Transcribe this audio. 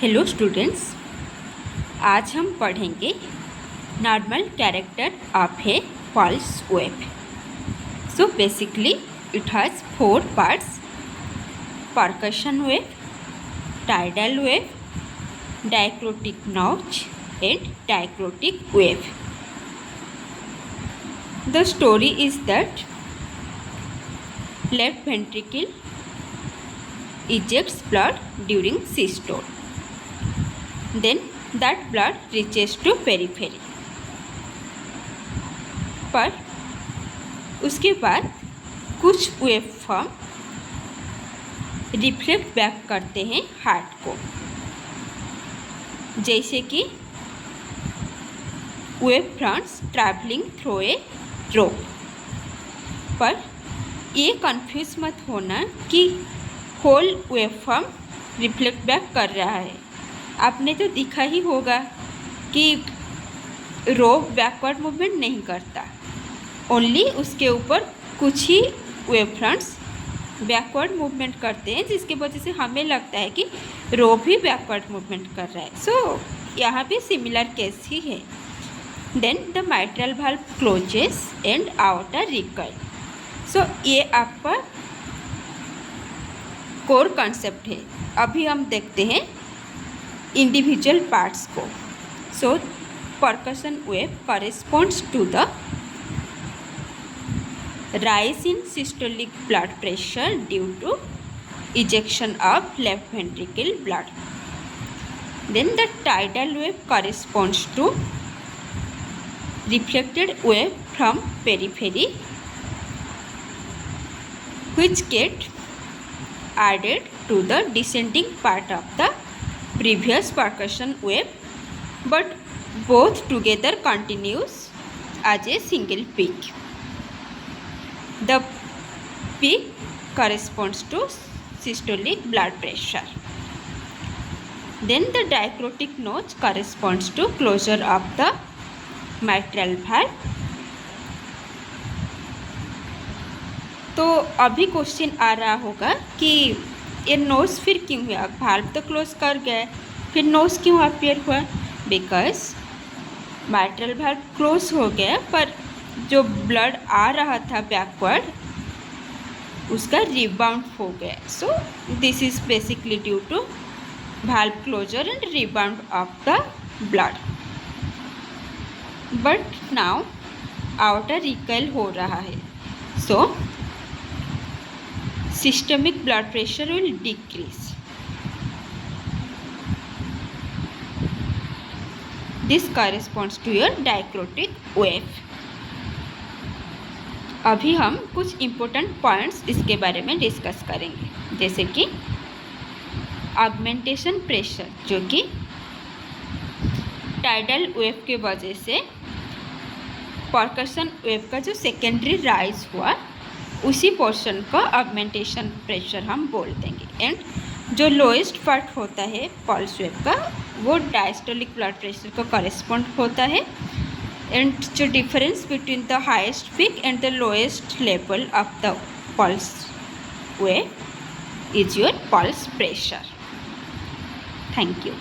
Hello students, आज हम पढ़ेंगे normal character of A pulse wave. So basically it has 4 parts: percussion wave, tidal wave, diacritic notch and diacritic wave. The story is that left ventricle ejects blood during systole. Then that blood reaches to periphery. पर उसके बाद कुछ wave form reflect back करते हैं heart को, जैसे कि wave fronts travelling through a rope. पर ये कंफ्यूज मत होना कि whole wave form reflect back कर रहा है। आपने तो दिखा ही होगा कि रोप बैकवर्ड मूवमेंट नहीं करता, ओनली उसके ऊपर कुछ ही वेव फ्रंट्स बैकवर्ड मूवमेंट करते हैं, जिसके वजह से हमें लगता है कि रोप ही बैकवर्ड मूवमेंट कर रहा है। सो यहाँ पे सिमिलर केस ही है। Then the mitral valve closes and outer recoil. So ये आपका कोर कॉन्सेप्ट है। अभी हम देखते हैं इंडिविजुअल पार्ट्स को। सो percussion wave corresponds to the rise in systolic blood pressure due to ejection of left ventricle blood. Then the tidal wave corresponds to reflected wave from periphery which get added to the descending part of the previous percussion wave, but both together continues as a single peak. The peak corresponds to systolic blood pressure. Then the diacritic notch corresponds to closure of the mitral valve. तो अभी question आ रहा होगा कि ये knows फिर क्यों हुआ? Valve तो क्लोज कर गया, फिर नोज क्यों अपीयर हुआ? बिकॉज माइट्रल वाल्व क्लोज हो गया, पर जो ब्लड आ रहा था बैकवर्ड उसका रिबाउंड हो गया। So this is basically due to valve closure and rebound of the blood. But now outer recoil हो रहा है, so systemic blood pressure will decrease. This corresponds to your diacritic wave. अभी हम कुछ important points इसके बारे में discuss करेंगे, जैसे कि ऑगमेंटेशन प्रेशर, जो कि टाइडल वेव के वजह से परकशन वेव का जो सेकेंडरी राइज हुआ उसी पोर्शन का ऑगमेंटेशन प्रेशर हम बोल देंगे। एंड जो लोएस्ट पार्ट होता है पल्स वेव का वो डायस्टोलिक ब्लड प्रेशर को करेस्पॉन्ड होता है। एंड जो difference between the highest peak and the lowest level of the pulse wave is your pulse pressure. Thank you.